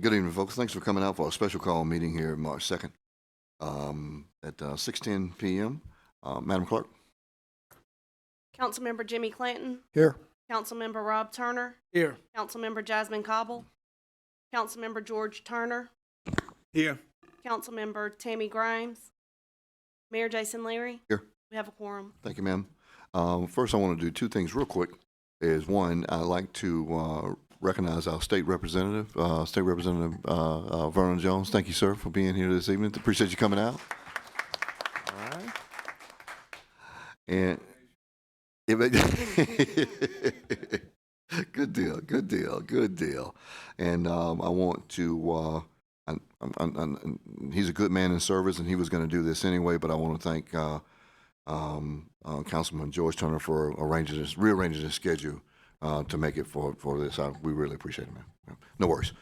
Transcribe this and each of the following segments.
Good evening, folks. Thanks for coming out for a special call meeting here March 2nd at 6:10 p.m. Madam Clerk? Councilmember Jimmy Clanton. Here. Councilmember Rob Turner. Here. Councilmember Jasmine Cobble. Councilmember George Turner. Here. Councilmember Tammy Grimes. Mayor Jason Leary. Here. We have a quorum. Thank you, ma'am. First, I want to do two things real quick. One, I'd like to recognize our state representative, Vernon Jones. Thank you, sir, for being here this evening. Appreciate you coming out. All right. And good deal. And I want to, he's a good man in service, and he was going to do this anyway, but I want to thank Councilman George Turner for rearranging his schedule to make it for this. We really appreciate it, man. No worries.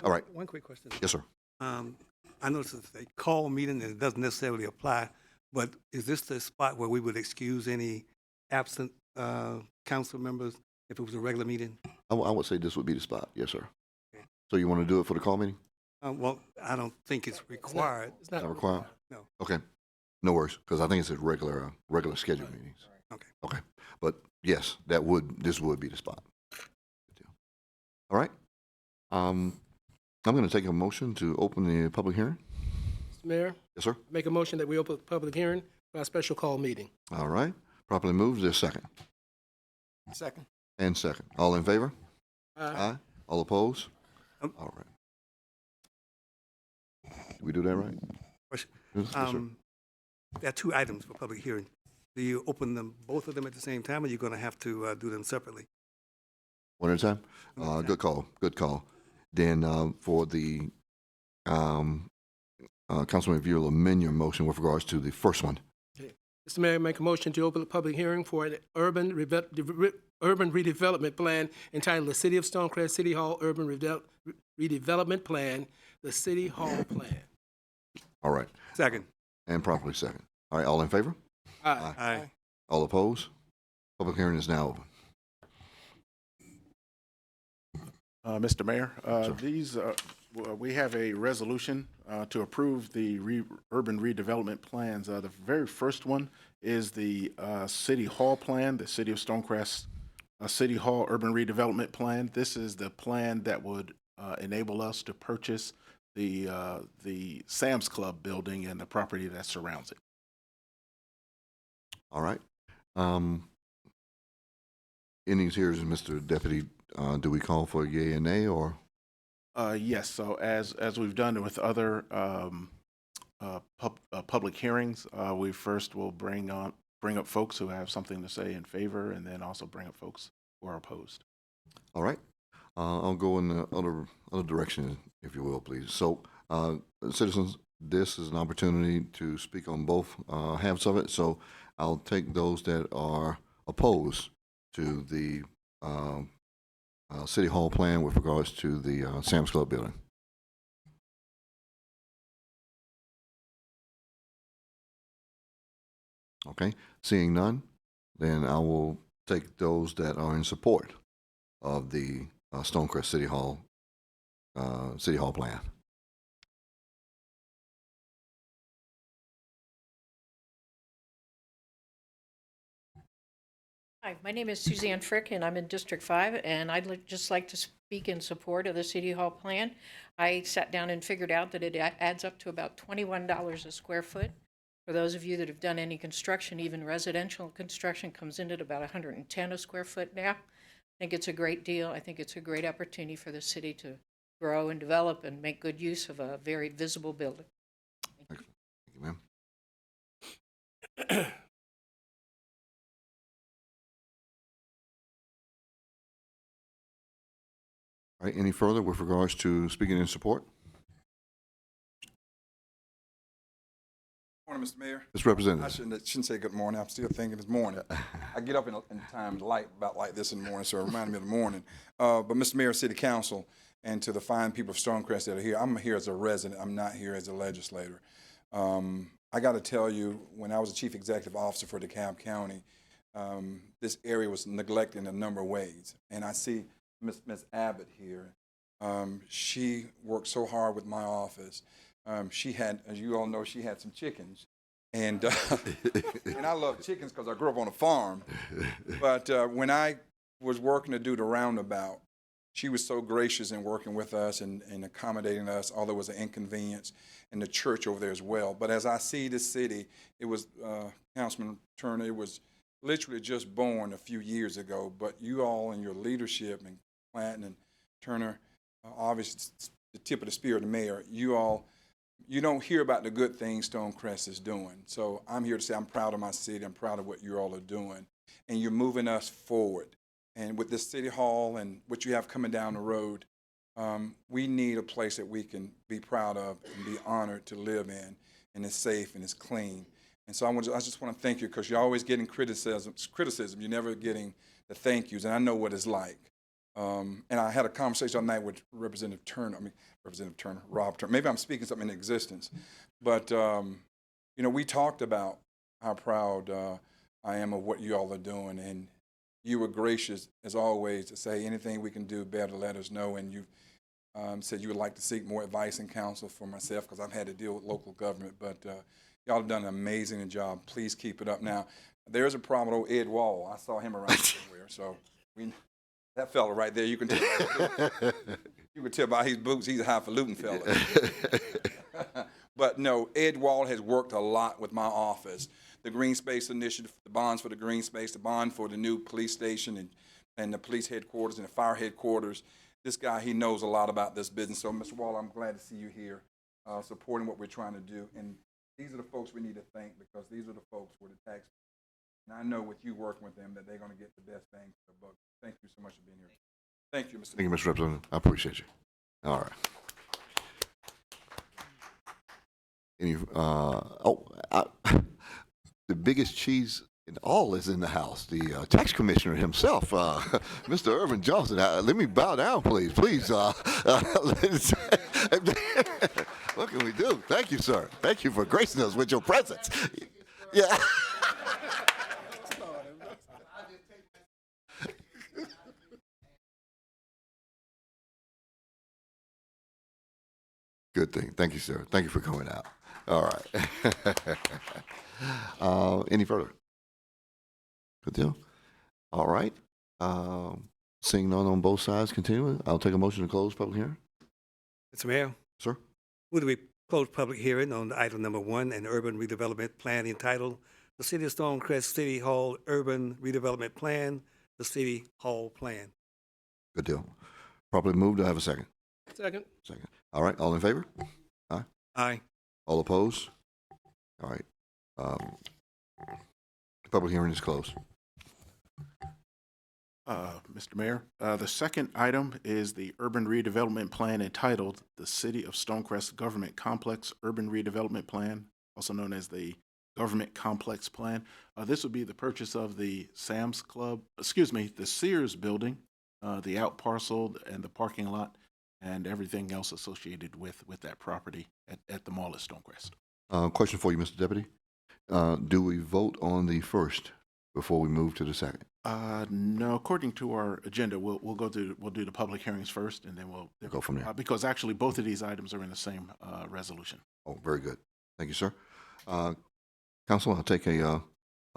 All right. One quick question. Yes, sir. I noticed it's a call meeting and it doesn't necessarily apply, but is this the spot where we would excuse any absent council members if it was a regular meeting? I would say this would be the spot. Yes, sir. Okay. So you want to do it for the call meeting? Well, I don't think it's required. It's not required? No. Okay. No worries, because I think it's a regular scheduled meetings. Okay. Okay. But yes, this would be the spot. All right. I'm going to take a motion to open the public hearing. Mr. Mayor? Yes, sir. Make a motion that we open the public hearing for our special call meeting. All right. Properly moved. Is there a second? Second. And second. All in favor? Aye. All opposed? All right. Did we do that right? Question. Yes, sir. There are two items for public hearing. Do you open them, both of them at the same time, or are you going to have to do them separately? One at a time? Good call. Then for the Councilman, if you'll amend your motion with regards to the first one. Okay. Mr. Mayor, make a motion to open the public hearing for an urban redevelopment plan entitled the City of Stonecrest City Hall Urban Redevelopment Plan, the City Hall Plan. All right. Second. And properly second. All right. All in favor? Aye. Aye. All opposed? Public hearing is now open. Mr. Mayor, we have a resolution to approve the urban redevelopment plans. The very first one is the City Hall plan, the City of Stonecrest City Hall Urban Redevelopment Plan. This is the plan that would enable us to purchase the Sam's Club building and the property that surrounds it. All right. Innings here is Mr. Deputy. Do we call for yea and nay, or? Yes. So as we've done with other public hearings, we first will bring up folks who have something to say in favor, and then also bring up folks who are opposed. All right. I'll go in the other direction, if you will, please. So, citizens, this is an opportunity to speak on both halves of it. So, I'll take those that are opposed to the City Hall plan with regards to the Sam's Club building. Okay, seeing none, then I will take those that are in support of the Stonecrest City Hall plan. Hi, my name is Suzanne Frick, and I'm in District 5, and I'd just like to speak in support of the City Hall plan. I sat down and figured out that it adds up to about $21 a square foot. For those of you that have done any construction, even residential construction comes in at about $110 a square foot now. I think it's a great deal. I think it's a great opportunity for the city to grow and develop and make good use of a very visible building. Thank you, ma'am. All right, any further with regards to speaking in support? Morning, Mr. Mayor. Mr. Representative. I shouldn't say good morning. I'm still thinking it's morning. I get up in times about like this in the morning, so it reminds me of the morning. But Mr. Mayor, City Council, and to the fine people of Stonecrest that are here, I'm here as a resident. I'm not here as a legislator. I got to tell you, when I was a chief executive officer for DeKalb County, this area was neglected in a number of ways. And I see Ms. Abbott here, She worked so hard with my office. She had, as you all know, she had some chickens. And, and I love chickens because I grew up on a farm. But when I was working to do the roundabout, she was so gracious in working with us and accommodating us, although it was an inconvenience, and the church over there as well. But as I see the city, it was, Councilman Turner, it was literally just born a few years ago. But you all and your leadership, and Clanton and Turner, obviously the tip of the spear of the mayor, you don't hear about the good things Stonecrest is doing. So I'm here to say I'm proud of my city. I'm proud of what you all are doing. And you're moving us forward. And with this city hall and what you have coming down the road, we need a place that we can be proud of and be honored to live in, and it's safe and it's clean. And so I just want to thank you, because you're always getting criticism. You're never getting the thank yous, and I know what it's like. And I had a conversation on night with Representative Turner, Rob Turner. Maybe I'm speaking something into existence. But, we talked about how proud I am of what you all are doing. And you were gracious, as always, to say anything we can do better, let us know. And you said you would like to seek more advice and counsel for myself, because I've had to deal with local government. But y'all have done an amazing job. Please keep it up. Now, there's a problem with old Ed Wall. I saw him around somewhere. So that fella right there, you can tell by his boots, he's a highfalutin fella. But no, Ed Wall has worked a lot with my office. The Green Space Initiative, the bonds for the green space, the bond for the new police station and the police headquarters and the fire headquarters. This guy, he knows a lot about this business. So, Mr. Wall, I'm glad to see you here supporting what we're trying to do. And these are the folks we need to thank, because these are the folks with the tax. And I know with you working with them that they're going to get the best bang for the buck. Thank you so much for being here. Thank you, Mr. Thank you, Mr. Representative. I appreciate you. All right. The biggest cheese in all is in the house. The tax commissioner himself, Mr. Irvin Johnson. Let me bow down, please. Please. What can we do? Thank you, sir. Thank you for gracing us with your presence. Yeah. Good thing. Thank you, sir. Thank you for coming out. All right. Any further? Good deal. All right. Seeing none on both sides, continuing, I'll take a motion to close public hearing. Mr. Mayor, Sir? would we close public hearing on item number 1, an urban redevelopment plan entitled the City of Stonecrest City Hall Urban Redevelopment Plan, the City Hall Plan? Good deal. Properly moved. Do I have a second? Second. Second. All right. All in favor? Aye. Aye. All opposed? All right. The public hearing is closed. Mr. Mayor, the second item is the urban redevelopment plan entitled the City of Stonecrest Government Complex Urban Redevelopment Plan, also known as the Government Complex Plan. This would be the purchase of the the Sears building, the out parcel and the parking lot, and everything else associated with that property at the mall at Stonecrest. Question for you, Mr. Deputy. Do we vote on the first before we move to the second? No, according to our agenda, we'll do the public hearings first, and then we'll Go from there. because actually both of these items are in the same resolution. Oh, very good. Thank you, sir. Council, I'll take a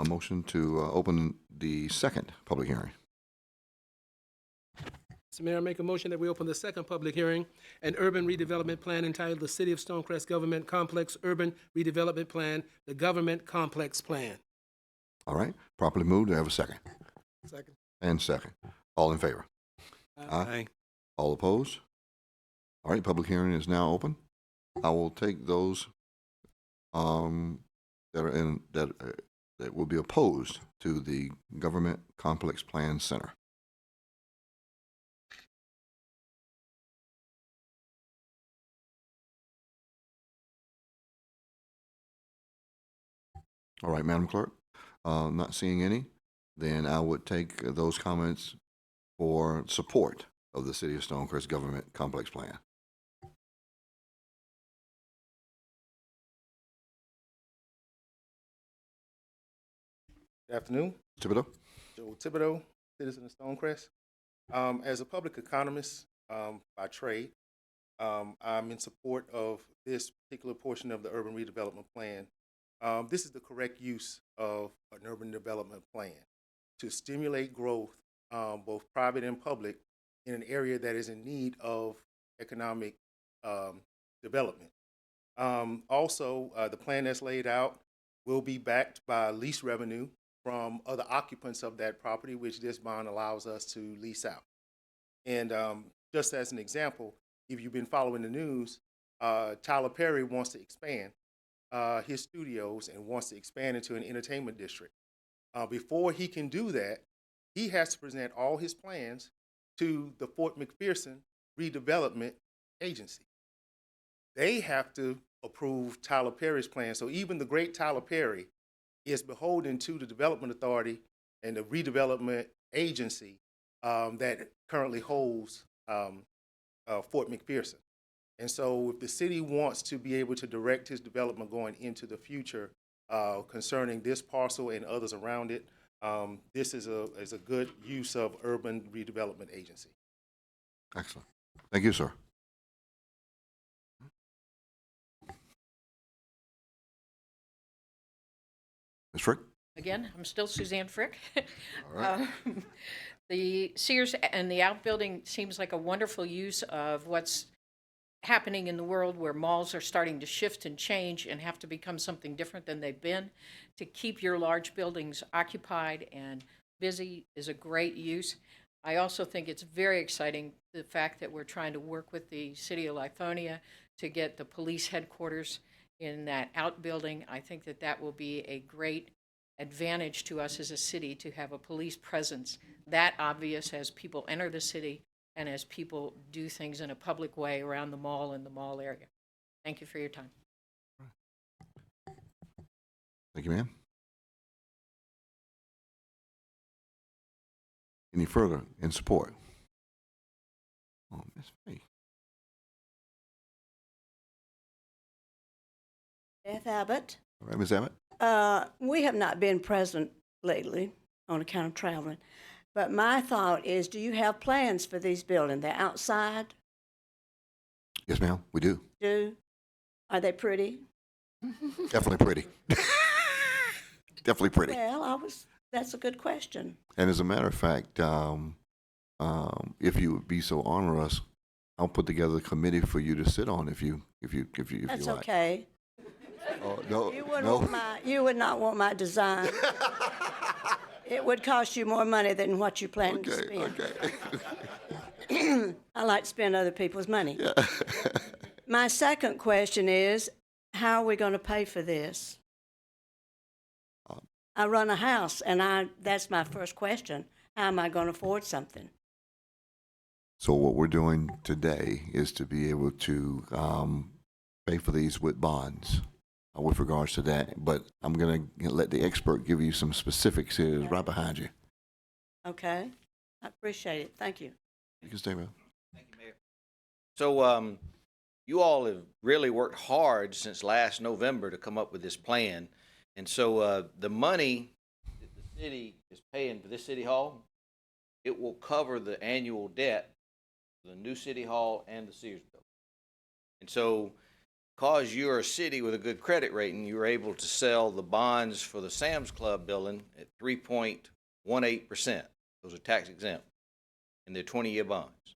motion to open the second public hearing. Mr. Mayor, I make a motion that we open the second public hearing, an urban redevelopment plan entitled the City of Stonecrest Government Complex Urban Redevelopment Plan, the Government Complex Plan. All right. Properly moved. Do I have a second? Second. And second. All in favor? Aye. All opposed? All right. Public hearing is now open. I will take those that will be opposed to the Government Complex Plan Center. All right, Madam Clerk. Not seeing any, then I would take those comments for support of the City of Stonecrest Government Complex Plan. Good afternoon. Thibodeau? Joe Thibodeau, citizen of Stonecrest. As a public economist, by trade. I'm in support of this particular portion of the urban redevelopment plan. This is the correct use of an urban development plan to stimulate growth, both private and public, in an area that is in need of economic development. Also, the plan that's laid out will be backed by lease revenue from other occupants of that property, which this bond allows us to lease out. And just as an example, if you've been following the news, Tyler Perry wants to expand his studios and wants to expand into an entertainment district. Before he can do that, he has to present all his plans to the Fort McPherson Redevelopment Agency. They have to approve Tyler Perry's plan. So even the great Tyler Perry is beholden to the Development Authority and the Redevelopment Agency that currently holds Fort McPherson. And so if the city wants to be able to direct his development going into the future concerning this parcel and others around it, this is a good use of urban redevelopment agency. Excellent. Thank you, sir. Ms. Frick? Again, I'm still Suzanne Frick. All right. The Sears and the outbuilding seems like a wonderful use of what's happening in the world, where malls are starting to shift and change and have to become something different than they've been. To keep your large buildings occupied and busy is a great use. I also think it's very exciting, the fact that we're trying to work with the city of Lithonia to get the police headquarters in that outbuilding. I think that that will be a great advantage to us as a city to have a police presence that obvious as people enter the city and as people do things in a public way around the mall and the mall area. Thank you for your time. Thank you, ma'am. Any further in support? Oh, Ms. Fay. Beth Abbott. All right, Ms. Abbott? We have not been present lately on account of traveling, but my thought is, do you have plans for these buildings? They're outside? Yes, ma'am, we do. Are they pretty? Definitely pretty. Definitely pretty. Well, that's a good question. And as a matter of fact, if you would be so onerous, I'll put together a committee for you to sit on if you That's like. okay. Oh, no, You would not want my design. It would cost you more money than what you plan to spend. Okay. I like to spend other people's money. Yeah. My second question is, how are we going to pay for this? I run a house, and that's my first question. How am I going to afford something? So what we're doing today is to be able to pay for these with bonds with regards to that. But I'm going to let the expert give you some specifics here right behind you. Okay. I appreciate it. Thank you. You can stay, man. Thank you, Mayor. So you all have really worked hard since last November to come up with this plan. And so the money that the city is paying for this city hall, it will cover the annual debt for the new city hall and the Sears building. And so because you're a city with a good credit rating, you're able to sell the bonds for the Sam's Club building at 3.18%. Those are tax exempt, and they're 20-year bonds.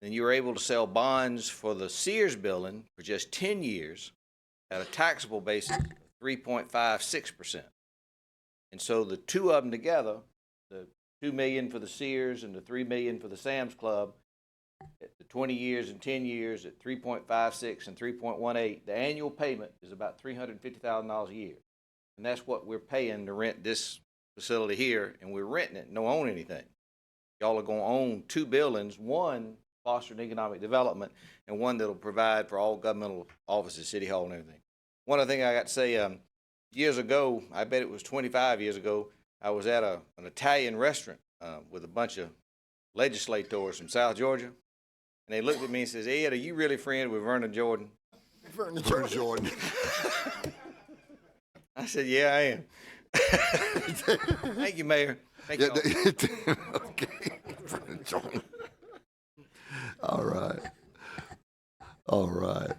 Then you're able to sell bonds for the Sears building for just 10 years at a taxable basis of 3.56%. And so the two of them together, the $2 million for the Sears and the $3 million for the Sam's Club, at the 20 years and 10 years at 3.56 and 3.18, the annual payment is about $350,000 a year. And that's what we're paying to rent this facility here, and we're renting it, don't own anything. Y'all are going to own two buildings, one fostering economic development and one that'll provide for all governmental offices, city hall and everything. One other thing I got to say, years ago, I bet it was 25 years ago, I was at an Italian restaurant with a bunch of legislators from South Georgia. And they looked at me and says, "Ed, are you really friends with Vernon Jordan?" Vernon Jordan. I said, "Yeah, I am." Thank you, Mayor. Thank you all. Okay. Vernon Jordan. All right. All right.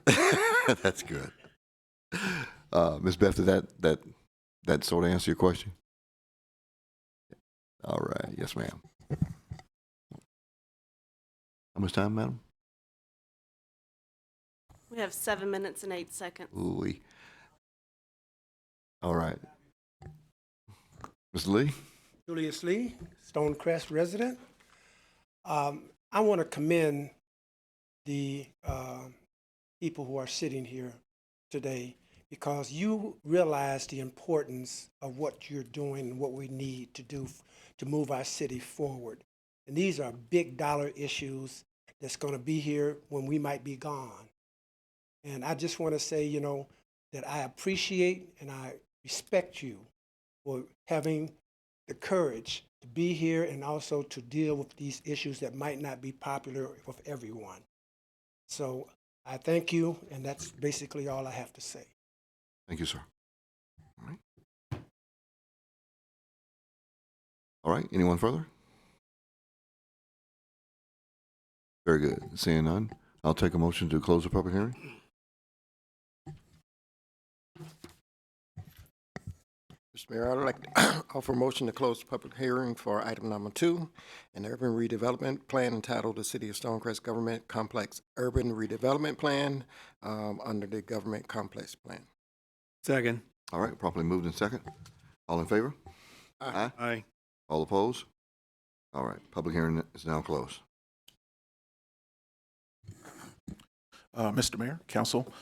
That's good. Ms. Beth, did that sort of answer your question? All right. Yes, ma'am. How much time, madam? We have 7 minutes and 8 seconds. Ooh. All right. Ms. Lee? Julius Lee, Stonecrest resident. I want to commend the people who are sitting here today because you realize the importance of what you're doing and what we need to do to move our city forward. And these are big dollar issues that's going to be here when we might be gone. And I just want to say, that I appreciate and I respect you for having the courage to be here and also to deal with these issues that might not be popular with everyone. So I thank you, and that's basically all I have to say. Thank you, sir. All right. All right. Anyone further? Very good. Seeing none, I'll take a motion to close the public hearing. Mr. Mayor, I'd like to offer a motion to close the public hearing for item number 2, an urban redevelopment plan entitled the City of Stonecrest Government Complex Urban Redevelopment Plan under the Government Complex Plan. Second. All right. Properly moved in second. All in favor? Aye. Aye. All opposed? All right. Public hearing is now closed. Mr. Mayor, Council,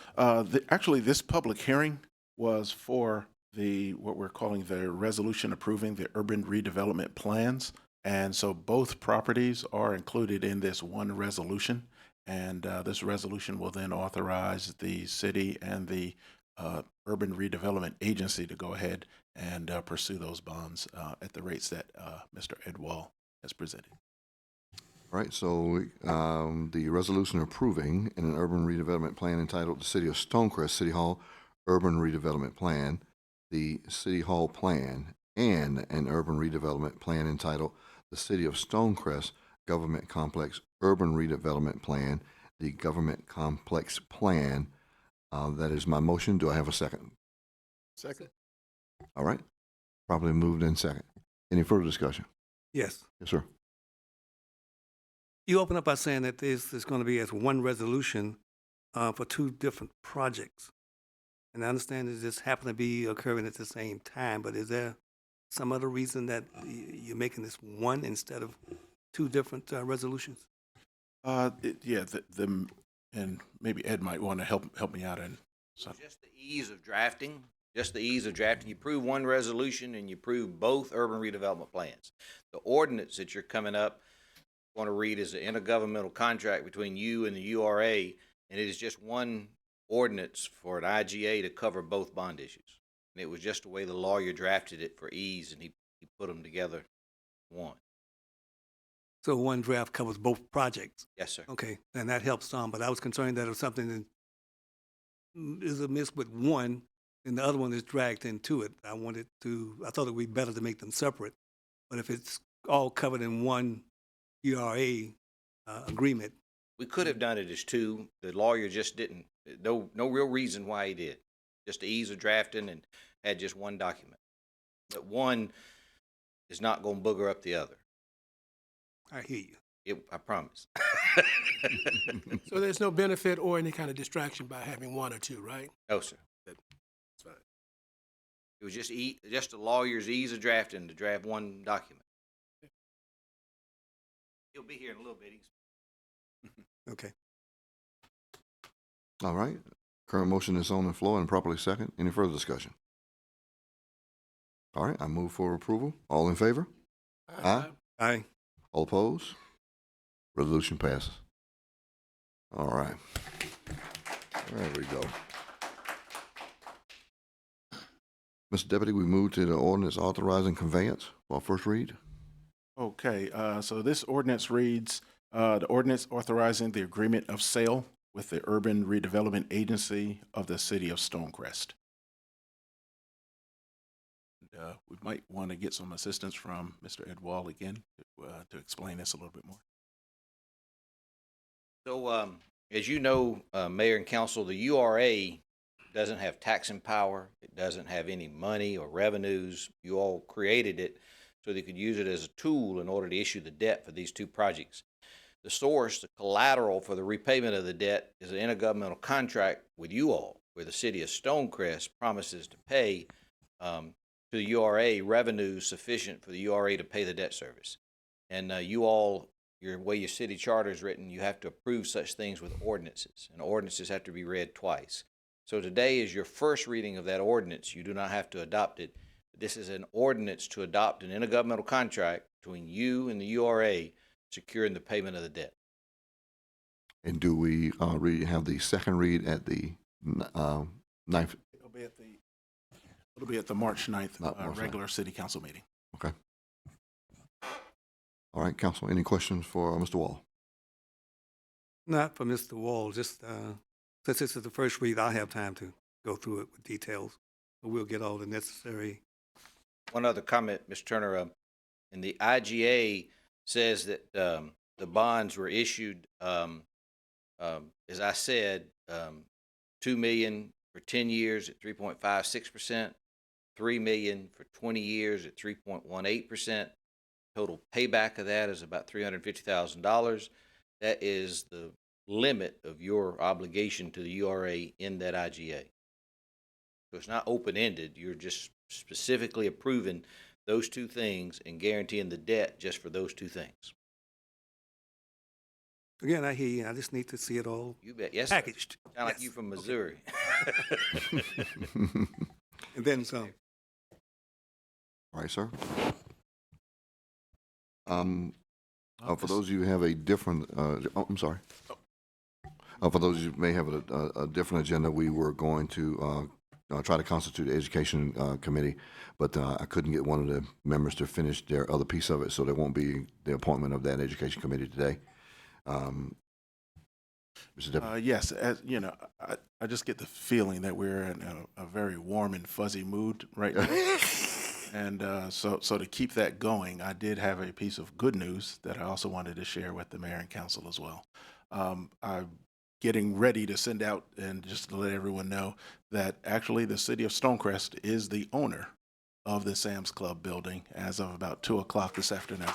actually, this public hearing was for what we're calling the resolution approving the urban redevelopment plans. And so both properties are included in this one resolution. And this resolution will then authorize the city and the Urban Redevelopment Agency to go ahead and pursue those bonds at the rates that Mr. Edwall has presented. All right, so the resolution approving an urban redevelopment plan entitled the City of Stonecrest City Hall Urban Redevelopment Plan, the City Hall Plan, and an urban redevelopment plan entitled the City of Stonecrest Government Complex Urban Redevelopment Plan, the Government Complex Plan. That is my motion. Do I have a second? Second. All right, probably moved in second. Any further discussion? Yes. Yes, sir. You open up by saying that this is going to be as one resolution for 2 different projects. And I understand that this happen to be occurring at the same time, but is there some other reason that you're making this one instead of 2 different resolutions? And maybe Ed might want to help me out in some. Just the ease of drafting. Just the ease of drafting. You approve one resolution and you approve both urban redevelopment plans. The ordinance that you're coming up, want to read is an intergovernmental contract between you and the URA, and it is just one ordinance for an IGA to cover both bond issues. And it was just the way the lawyer drafted it for ease, and he put them together one. So one draft covers both projects. Yes, sir. Okay, and that helps some, but I was concerned that if something is amiss with one and the other one is dragged into it, I thought it would be better to make them separate. But if it's all covered in one URA agreement. We could have done it as 2. The lawyer just didn't. No real reason why he did. Just the ease of drafting and had just one document. But one is not going to booger up the other. I hear you. I promise. So there's no benefit or any kind of distraction by having 1 or 2, right? No, sir. That's fine. It was just the lawyer's ease of drafting to draft one document. He'll be here in a little bit. Okay. All right. Current motion is on the floor and properly second. Any further discussion? All right. I move for approval. All in favor? Aye. Aye. All opposed? Resolution passes. All right. There we go. Mr. Deputy, we move to the ordinance authorizing conveyance for our first read. Okay, so this ordinance reads, the ordinance authorizing the agreement of sale with the Urban Redevelopment Agency of the City of Stonecrest. We might want to get some assistance from Mr. Ed Wall again to explain this a little bit more. So, as you know, Mayor and Council, the URA doesn't have taxing power. It doesn't have any money or revenues. You all created it so they could use it as a tool in order to issue the debt for these two projects. The source, the collateral for the repayment of the debt is an intergovernmental contract with you all, where the city of Stonecrest promises to pay to the URA revenues sufficient for the URA to pay the debt service. And you all, your way your city charter is written, you have to approve such things with ordinances, and ordinances have to be read twice. So today is your first reading of that ordinance. You do not have to adopt it. This is an ordinance to adopt an intergovernmental contract between you and the URA securing the payment of the debt. And do we have the second read at the 9th? It'll be at the March 9th March 9th. regular city council meeting. Okay. All right, council, any questions for Mr. Wall? Not for Mr. Wall, just since this is the first read, I'll have time to go through it with details. But we'll get all the necessary. One other comment, Mr. Turner, in the IGA says that the bonds were issued, as I said, $2 million for 10 years at 3.56%, $3 million for 20 years at 3.18%. Total payback of that is about $350,000. That is the limit of your obligation to the URA in that IGA. So it's not open-ended. You're just specifically approving those two things and guaranteeing the debt just for those two things. Again, I hear you. I just need to see it all You bet. Yes, sir. packaged. Sound like Yes. you from Missouri. And then some. All right, sir. For those of you who have a different, I'm sorry. For those of you who may have a different agenda, we were going to try to constitute the education committee, but I couldn't get one of the members to finish their other piece of it, so there won't be the appointment of that education committee today. Mr. Deputy. Yes, as you know, I just get the feeling that we're in a very warm and fuzzy mood right now. And so to keep that going, I did have a piece of good news that I also wanted to share with the mayor and council as well. I'm getting ready to send out, and just to let everyone know, that actually the city of Stonecrest is the owner of the Sam's Club building as of about 2 o'clock this afternoon.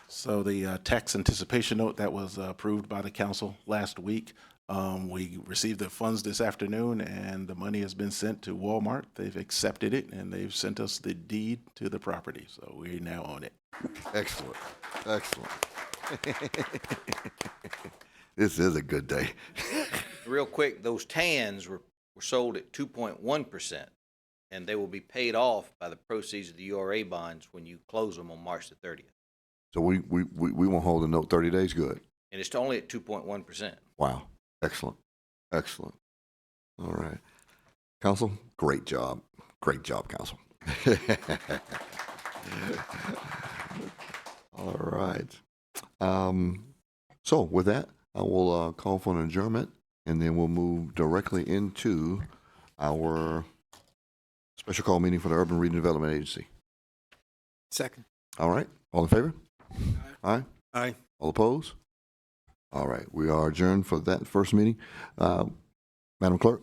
So the tax anticipation note that was approved by the council last week, we received the funds this afternoon, and the money has been sent to Walmart. They've accepted it, and they've sent us the deed to the property, so we now own it. Excellent. Excellent. This is a good day. Real quick, those TANs were sold at 2.1%, and they will be paid off by the proceeds of the URA bonds when you close them on March the 30th. So we won't hold the note 30 days. Good. And it's only at 2.1%. Wow. Excellent. Excellent. All right. Council, great job. Great job, council. All right. So with that, I will call for an adjournment, and then we'll move directly into our special call meeting for the Urban Redevelopment Agency. Second. All right. All in favor? Aye. Aye. All opposed? All right. We are adjourned for that first meeting. Madam Clerk?